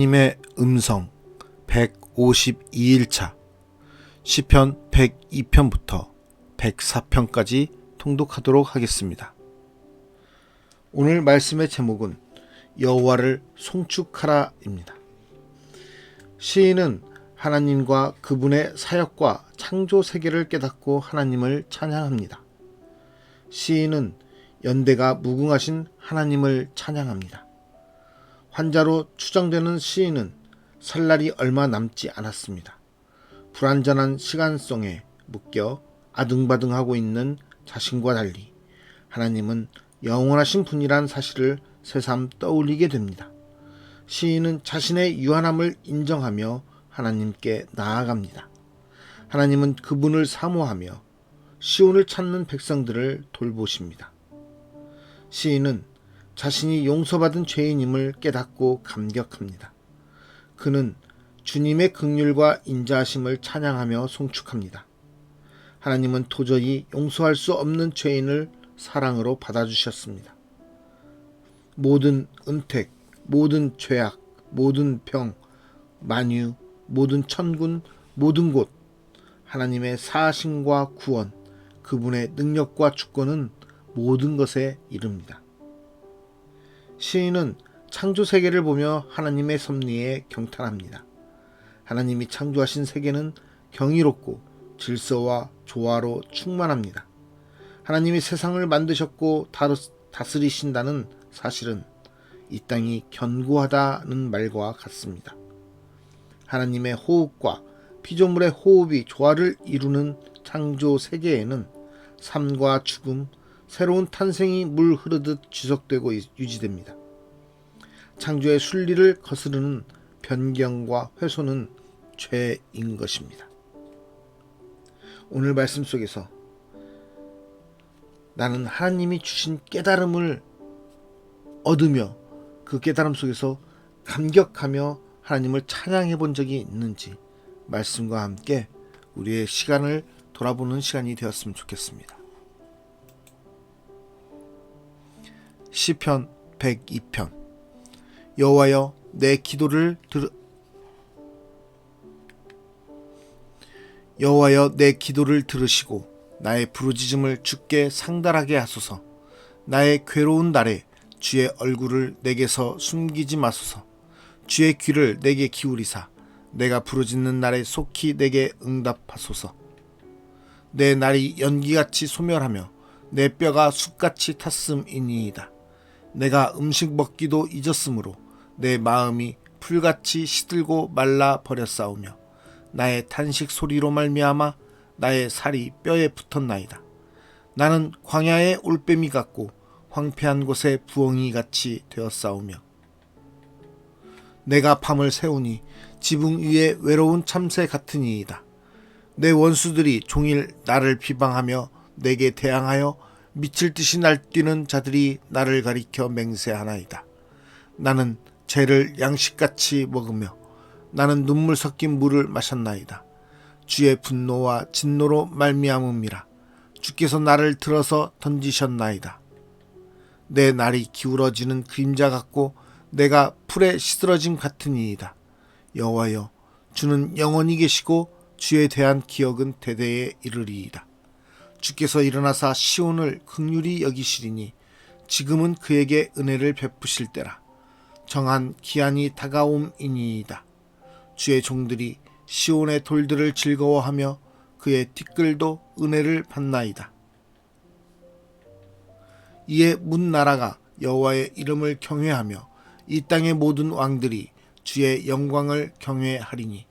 님의 음성 152일차 시편 102편부터 104편까지 통독하도록 하겠습니다. 오늘 말씀의 제목은 여호와를 송축하라입니다. 시인은 하나님과 그분의 사역과 창조 세계를 깨닫고 하나님을 찬양합니다. 시인은 연대가 무궁하신 하나님을 찬양합니다. 환자로 추정되는 시인은 살 날이 얼마 남지 않았습니다. 불완전한 시간성에 묶여 아등바등하고 있는 자신과 달리 하나님은 영원하신 분이란 사실을 새삼 떠올리게 됩니다. 시인은 자신의 유한함을 인정하며 하나님께 나아갑니다. 하나님은 그분을 사모하며 시온을 찾는 백성들을 돌보십니다. 시인은 자신이 용서받은 죄인임을 깨닫고 감격합니다. 그는 주님의 긍휼과 인자하심을 찬양하며 송축합니다. 하나님은 도저히 용서할 수 없는 죄인을 사랑으로 받아주셨습니다. 모든 은택, 모든 죄악, 모든 병, 만유, 모든 천군, 모든 곳, 하나님의 사하심과 구원, 그분의 능력과 주권은 모든 것에 이릅니다. 시인은 창조 세계를 보며 하나님의 섭리에 경탄합니다. 하나님이 창조하신 세계는 경이롭고 질서와 조화로 충만합니다. 하나님이 세상을 만드셨고 다스리신다는 사실은 이 땅이 견고하다는 말과 같습니다. 하나님의 호흡과 피조물의 호흡이 조화를 이루는 창조 세계에는 삶과 죽음, 새로운 탄생이 물 흐르듯 지속되고 유지됩니다. 창조의 순리를 거스르는 변경과 훼손은 죄인 것입니다. 오늘 말씀 속에서 나는 하나님이 주신 깨달음을 얻으며 그 깨달음 속에서 감격하며 하나님을 찬양해 본 적이 있는지 말씀과 함께 우리의 시간을 돌아보는 시간이 되었으면 좋겠습니다. 시편 102편 여호와여 내 기도를 들으시고 나의 부르짖음을 주께 상달하게 하소서. 나의 괴로운 날에 주의 얼굴을 내게서 숨기지 마소서. 주의 귀를 내게 기울이사 내가 부르짖는 날에 속히 내게 응답하소서. 내 날이 연기같이 소멸하며 내 뼈가 숯같이 탔음이니이다. 내가 음식 먹기도 잊었으므로 내 마음이 풀같이 시들고 말라 버렸사오며 나의 탄식 소리로 말미암아 나의 살이 뼈에 붙었나이다. 나는 광야의 올빼미 같고 황폐한 곳의 부엉이같이 되었사오며 내가 밤을 새우니 지붕 위에 외로운 참새 같으니이다. 내 원수들이 종일 나를 비방하며 내게 대항하여 미칠 듯이 날뛰는 자들이 나를 가리켜 맹세하나이다. 나는 죄를 양식같이 먹으며 나는 눈물 섞인 물을 마셨나이다. 주의 분노와 진노로 말미암음이라. 주께서 나를 들어서 던지셨나이다. 내 날이 기울어지는 그림자 같고 내가 풀에 시들어짐 같으니이다. 여호와여 주는 영원히 계시고 주에 대한 기억은 대대에 이르리이다. 주께서 일어나사 시온을 긍휼히 여기시리니 지금은 그에게 은혜를 베푸실 때라. 정한 기한이 다가옴이니이다. 주의 종들이 시온의 돌들을 즐거워하며 그의 티끌도 은혜를 받나이다. 이에 문 나라가 여호와의 이름을 경외하며 이 땅의 모든 왕들이 주의 영광을 경외하리니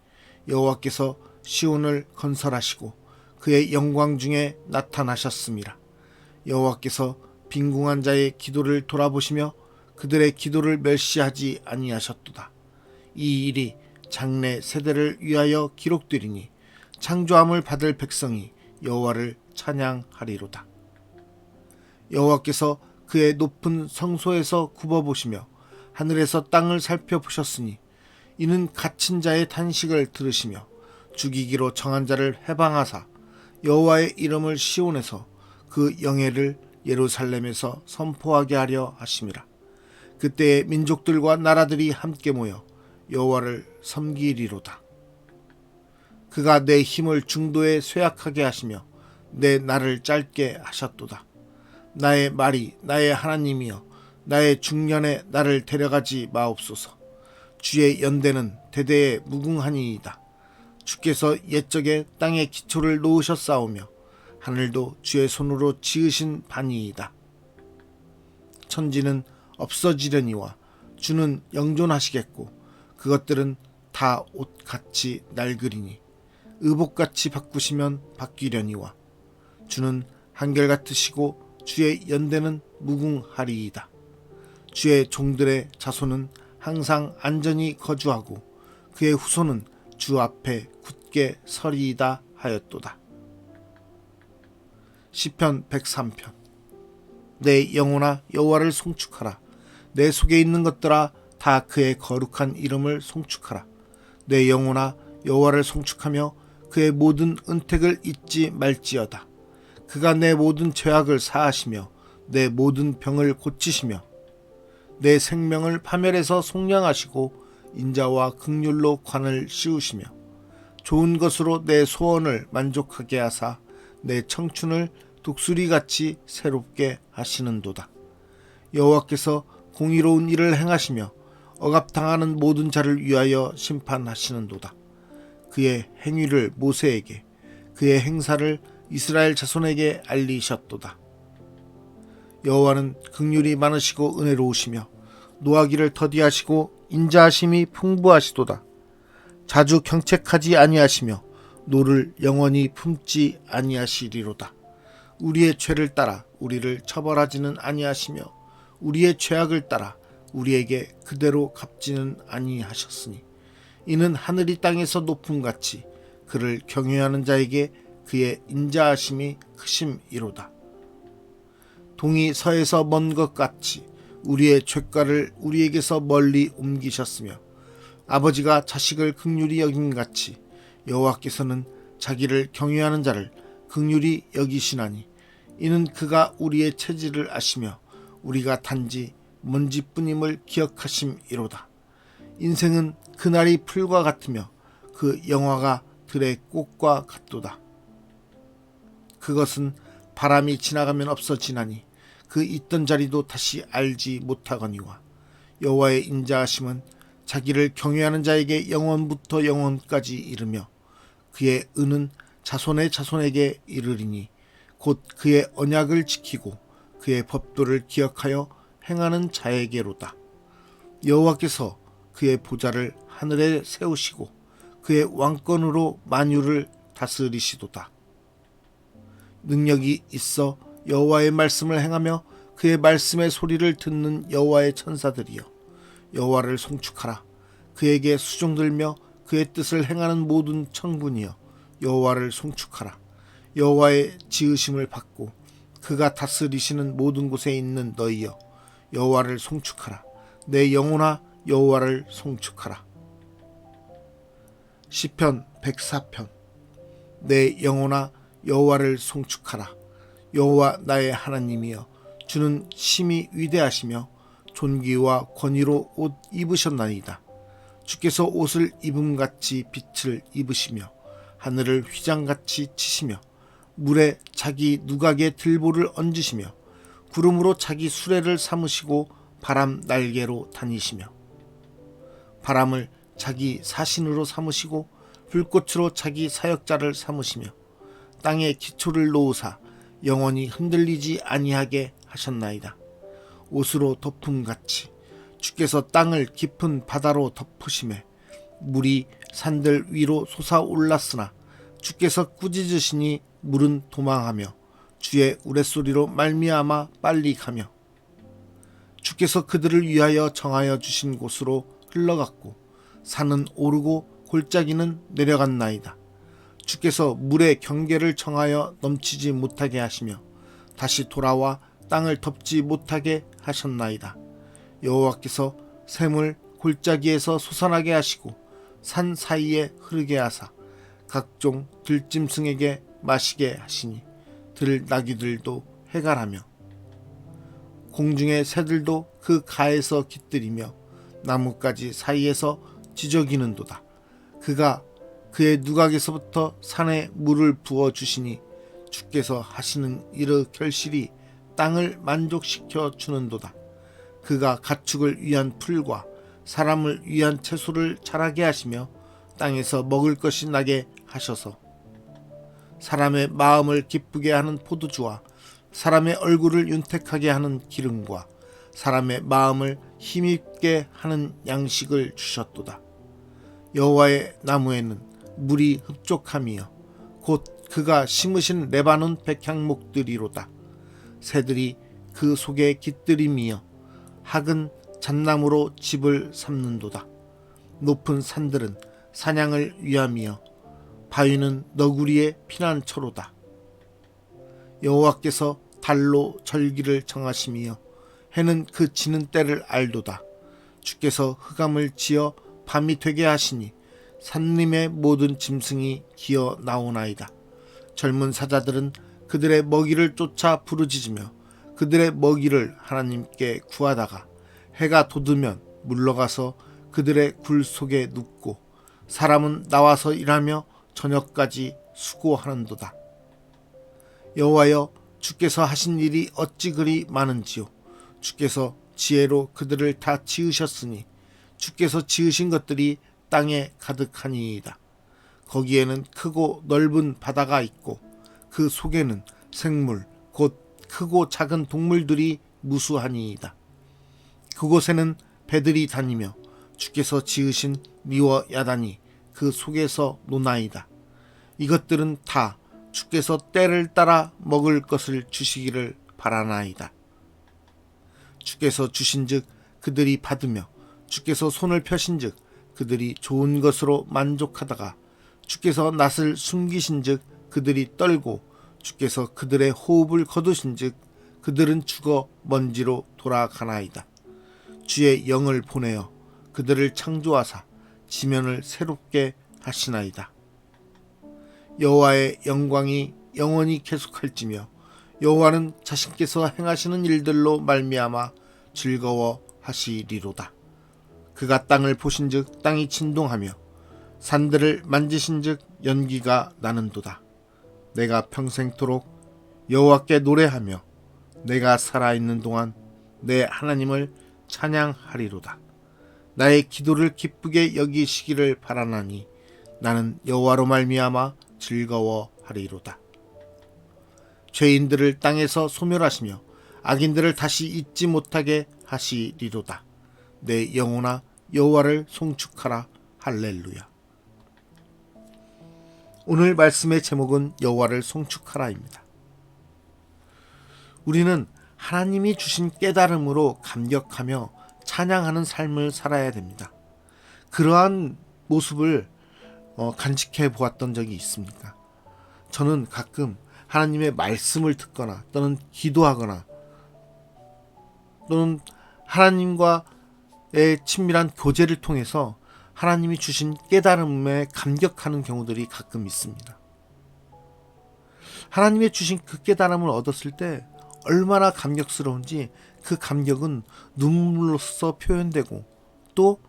여호와께서 시온을 건설하시고 그의 영광 중에 나타나셨음이라. 여호와께서 빈궁한 자의 기도를 돌아보시며 그들의 기도를 멸시하지 아니하셨도다. 이 일이 장래 세대를 위하여 기록되리니 창조함을 받을 백성이 여호와를 찬양하리로다. 여호와께서 그의 높은 성소에서 굽어보시며 하늘에서 땅을 살펴보셨으니 이는 갇힌 자의 탄식을 들으시며 죽이기로 정한 자를 해방하사 여호와의 이름을 시온에서 그 영예를 예루살렘에서 선포하게 하려 하심이라. 그때에 민족들과 나라들이 함께 모여 여호와를 섬기리로다. 그가 내 힘을 중도에 쇠약하게 하시며 내 날을 짧게 하셨도다. 나의 말이 나의 하나님이여 나의 중년에 나를 데려가지 마옵소서. 주의 연대는 대대에 무궁하니이다. 주께서 옛적에 땅에 기초를 놓으셨사오며 하늘도 주의 손으로 지으신 바니이다. 천지는 없어지려니와 주는 영존하시겠고 그것들은 다 옷같이 낡으리니 의복같이 바꾸시면 바뀌려니와 주는 한결같으시고 주의 연대는 무궁하리이다. 주의 종들의 자손은 항상 안전히 거주하고 그의 후손은 주 앞에 굳게 서리이다 하였도다. 시편 103편. 내 영혼아 여호와를 송축하라. 내 속에 있는 것들아 다 그의 거룩한 이름을 송축하라. 내 영혼아 여호와를 송축하며 그의 모든 은택을 잊지 말지어다. 그가 내 모든 죄악을 사하시며 내 모든 병을 고치시며 내 생명을 파멸에서 속량하시고 인자와 긍휼로 관을 씌우시며 좋은 것으로 내 소원을 만족하게 하사 내 청춘을 독수리같이 새롭게 하시는도다. 여호와께서 공의로운 일을 행하시며 억압당하는 모든 자를 위하여 심판하시는도다. 그의 행위를 모세에게 그의 행사를 이스라엘 자손에게 알리셨도다. 여호와는 긍휼이 많으시고 은혜로우시며 노하기를 더디하시고 인자하심이 풍부하시도다. 자주 경책하지 아니하시며 노를 영원히 품지 아니하시리로다. 우리의 죄를 따라 우리를 처벌하지는 아니하시며 우리의 죄악을 따라 우리에게 그대로 갚지는 아니하셨으니 이는 하늘이 땅에서 높음같이 그를 경외하는 자에게 그의 인자하심이 크심이로다. 동이 서에서 먼 것 같이 우리의 죄가를 우리에게서 멀리 옮기셨으며 아버지가 자식을 긍휼히 여김같이 여호와께서는 자기를 경외하는 자를 긍휼히 여기시나니 이는 그가 우리의 체질을 아시며 우리가 단지 먼지뿐임을 기억하심이로다. 인생은 그날이 풀과 같으며 그 영화가 들의 꽃과 같도다. 그것은 바람이 지나가면 없어지나니 그 있던 자리도 다시 알지 못하거니와 여호와의 인자하심은 자기를 경외하는 자에게 영원부터 영원까지 이르며 그의 은은 자손의 자손에게 이르리니 곧 그의 언약을 지키고 그의 법도를 기억하여 행하는 자에게로다. 여호와께서 그의 보좌를 하늘에 세우시고 그의 왕권으로 만유를 다스리시도다. 능력이 있어 여호와의 말씀을 행하며 그의 말씀의 소리를 듣는 여호와의 천사들이여 여호와를 송축하라. 그에게 수종들며 그의 뜻을 행하는 모든 청군이여 여호와를 송축하라. 여호와의 지으심을 받고 그가 다스리시는 모든 곳에 있는 너희여 여호와를 송축하라. 내 영혼아 여호와를 송축하라. 시편 104편. 내 영혼아 여호와를 송축하라. 여호와 나의 하나님이여 주는 심히 위대하시며 존귀와 권위로 옷 입으셨나이다. 주께서 옷을 입음같이 빛을 입으시며 하늘을 휘장같이 치시며 물에 자기 누각에 들보를 얹으시며 구름으로 자기 수레를 삼으시고 바람 날개로 다니시며 바람을 자기 사신으로 삼으시고 불꽃으로 자기 사역자를 삼으시며 땅에 기초를 놓으사 영원히 흔들리지 아니하게 하셨나이다. 옷으로 덮음같이 주께서 땅을 깊은 바다로 덮으시매 물이 산들 위로 솟아올랐으나 주께서 꾸짖으시니 물은 도망하며 주의 우레소리로 말미암아 빨리 가며 주께서 그들을 위하여 정하여 주신 곳으로 흘러갔고 산은 오르고 골짜기는 내려갔나이다. 주께서 물의 경계를 정하여 넘치지 못하게 하시며 다시 돌아와 땅을 덮지 못하게 하셨나이다. 여호와께서 샘을 골짜기에서 솟아나게 하시고 산 사이에 흐르게 하사 각종 들짐승에게 마시게 하시니 들나귀들도 해갈하며 공중의 새들도 그 가에서 깃들이며 나뭇가지 사이에서 지저귀는도다. 그가 그의 누각에서부터 산에 물을 부어 주시니 주께서 하시는 이르 결실이 땅을 만족시켜 주는도다. 그가 가축을 위한 풀과 사람을 위한 채소를 자라게 하시며 땅에서 먹을 것이 나게 하셔서 사람의 마음을 기쁘게 하는 포도주와 사람의 얼굴을 윤택하게 하는 기름과 사람의 마음을 힘있게 하는 양식을 주셨도다. 여호와의 나무에는 물이 흡족함이여 곧 그가 심으신 레바논 백향목들이로다. 새들이 그 속에 깃들임이여 학은 잣나무로 집을 삼는도다. 높은 산들은 사냥을 위함이여 바위는 너구리의 피난처로다. 여호와께서 달로 절기를 정하심이여 해는 그 지는 때를 알도다. 주께서 흑암을 지어 밤이 되게 하시니 산림의 모든 짐승이 기어 나오나이다. 젊은 사자들은 그들의 먹이를 쫓아 부르짖으며 그들의 먹이를 하나님께 구하다가 해가 돋으면 물러가서 그들의 굴 속에 눕고 사람은 나와서 일하며 저녁까지 수고하는도다. 여호와여, 주께서 하신 일이 어찌 그리 많은지요. 주께서 지혜로 그들을 다 지으셨으니 주께서 지으신 것들이 땅에 가득하니이다. 거기에는 크고 넓은 바다가 있고 그 속에는 생물 곧 크고 작은 동물들이 무수하니이다. 그곳에는 배들이 다니며 주께서 지으신 미워 야단이 그 속에서 노나이다. 이것들은 다 주께서 때를 따라 먹을 것을 주시기를 바라나이다. 주께서 주신즉 그들이 받으며 주께서 손을 펴신즉 그들이 좋은 것으로 만족하다가 주께서 낯을 숨기신즉 그들이 떨고 주께서 그들의 호흡을 거두신즉 그들은 죽어 먼지로 돌아가나이다. 주의 영을 보내어 그들을 창조하사 지면을 새롭게 하시나이다. 여호와의 영광이 영원히 계속할지며 여호와는 자신께서 행하시는 일들로 말미암아 즐거워하시리로다. 그가 땅을 보신즉 땅이 진동하며 산들을 만지신즉 연기가 나는도다. 내가 평생토록 여호와께 노래하며 내가 살아있는 동안 내 하나님을 찬양하리로다. 나의 기도를 기쁘게 여기시기를 바라나니 나는 여호와로 말미암아 즐거워하리로다. 죄인들을 땅에서 소멸하시며 악인들을 다시 잊지 못하게 하시리로다. 내 영혼아 여호와를 송축하라. 할렐루야. 오늘 말씀의 제목은 여호와를 송축하라입니다. 우리는 하나님이 주신 깨달음으로 감격하며 찬양하는 삶을 살아야 됩니다. 그러한 모습을 간직해 보았던 적이 있습니까? 저는 가끔 하나님의 말씀을 듣거나 또는 기도하거나 또는 하나님과의 친밀한 교제를 통해서 하나님이 주신 깨달음에 감격하는 경우들이 가끔 있습니다. 하나님의 주신 그 깨달음을 얻었을 때 얼마나 감격스러운지 그 감격은 눈물로써 표현되고 또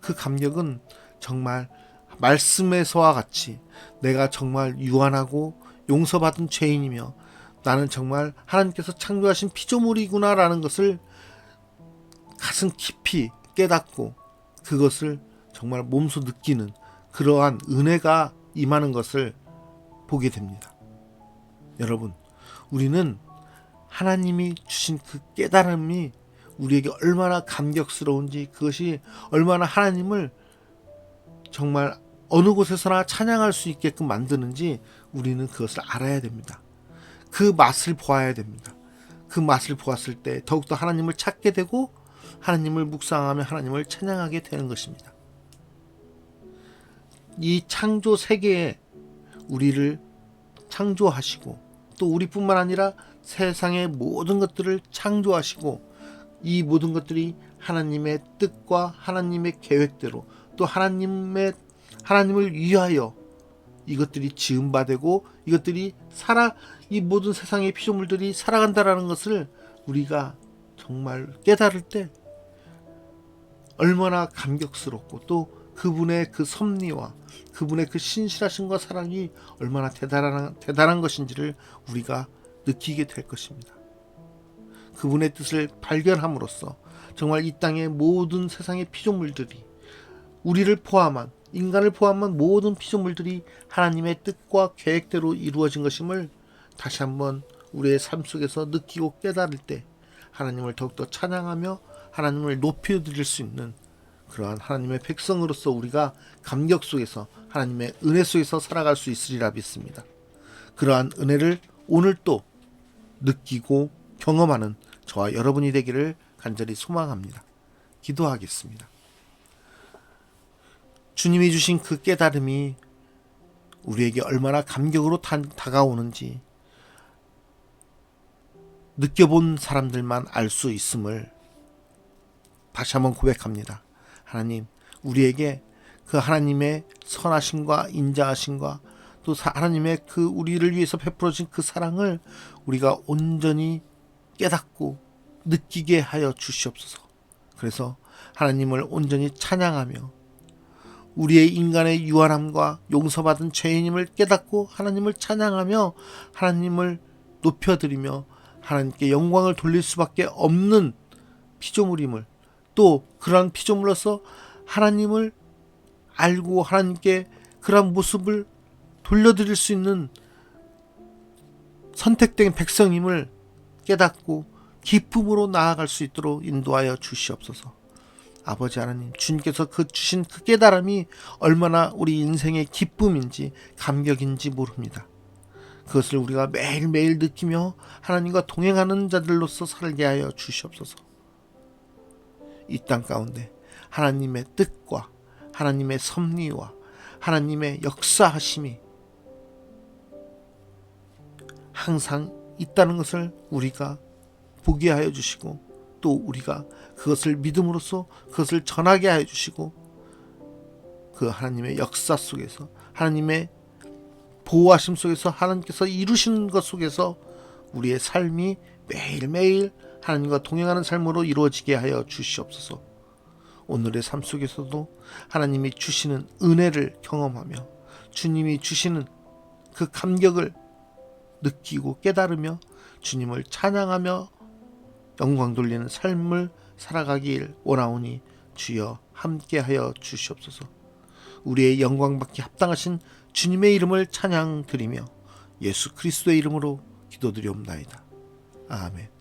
그 감격은 정말 말씀에서와 같이 내가 정말 유한하고 용서받은 죄인이며 나는 정말 하나님께서 창조하신 피조물이구나 라는 것을 가슴 깊이 깨닫고 그것을 정말 몸소 느끼는 그러한 은혜가 임하는 것을 보게 됩니다. 여러분, 우리는 하나님이 주신 그 깨달음이 우리에게 얼마나 감격스러운지 그것이 얼마나 하나님을 정말 어느 곳에서나 찬양할 수 있게끔 만드는지 우리는 그것을 알아야 됩니다. 그 맛을 보아야 됩니다. 그 맛을 보았을 때 더욱더 하나님을 찾게 되고 하나님을 묵상하며 하나님을 찬양하게 되는 것입니다. 이 창조 세계에 우리를 창조하시고 또 우리뿐만 아니라 세상의 모든 것들을 창조하시고 이 모든 것들이 하나님의 뜻과 하나님의 계획대로 또 하나님을 위하여 이것들이 지음바되고 이것들이 이 모든 세상의 피조물들이 살아간다라는 것을 우리가 정말 깨달을 때 얼마나 감격스럽고 또 그분의 그 섭리와 그분의 그 신실하심과 사랑이 얼마나 대단한 것인지를 우리가 느끼게 될 것입니다. 그분의 뜻을 발견함으로써 정말 이 땅의 모든 세상의 피조물들이, 우리를 포함한, 인간을 포함한 모든 피조물들이 하나님의 뜻과 계획대로 이루어진 것임을 다시 한번 우리의 삶 속에서 느끼고 깨달을 때 하나님을 더욱더 찬양하며 하나님을 높여드릴 수 있는 그러한 하나님의 백성으로서 우리가 감격 속에서, 하나님의 은혜 속에서 살아갈 수 있으리라 믿습니다. 그러한 은혜를 오늘 또 느끼고 경험하는 저와 여러분이 되기를 간절히 소망합니다. 기도하겠습니다. 주님이 주신 그 깨달음이 우리에게 얼마나 감격으로 다가오는지 느껴본 사람들만 알 수 있음을 다시 한번 고백합니다. 하나님, 우리에게 그 하나님의 선하심과 인자하심과 또 하나님의 그 우리를 위해서 베풀어진 그 사랑을 우리가 온전히 깨닫고 느끼게 하여 주시옵소서. 그래서 하나님을 온전히 찬양하며 우리의 인간의 유한함과 용서받은 죄인임을 깨닫고 하나님을 찬양하며 하나님을 높여드리며 하나님께 영광을 돌릴 수밖에 없는 피조물임을, 또 그러한 피조물로서 하나님을 알고 하나님께 그러한 모습을 돌려드릴 수 있는 선택된 백성임을 깨닫고 기쁨으로 나아갈 수 있도록 인도하여 주시옵소서. 아버지 하나님, 주님께서 주신 그 깨달음이 얼마나 우리 인생의 기쁨인지 감격인지 모릅니다. 그것을 우리가 매일매일 느끼며 하나님과 동행하는 자들로서 살게 하여 주시옵소서. 이 땅 가운데 하나님의 뜻과 하나님의 섭리와 하나님의 역사하심이 항상 있다는 것을 우리가 보게 하여 주시고, 또 우리가 그것을 믿음으로써 그것을 전하게 하여 주시고, 그 하나님의 역사 속에서, 하나님의 보호하심 속에서, 하나님께서 이루시는 것 속에서 우리의 삶이 매일매일 하나님과 동행하는 삶으로 이루어지게 하여 주시옵소서. 오늘의 삶 속에서도 하나님이 주시는 은혜를 경험하며 주님이 주시는 그 감격을 느끼고 깨달으며 주님을 찬양하며 영광 돌리는 삶을 살아가길 원하오니 주여 함께하여 주시옵소서. 우리의 영광받기 합당하신 주님의 이름을 찬양 드리며 예수 그리스도의 이름으로 기도드리옵나이다. 아멘.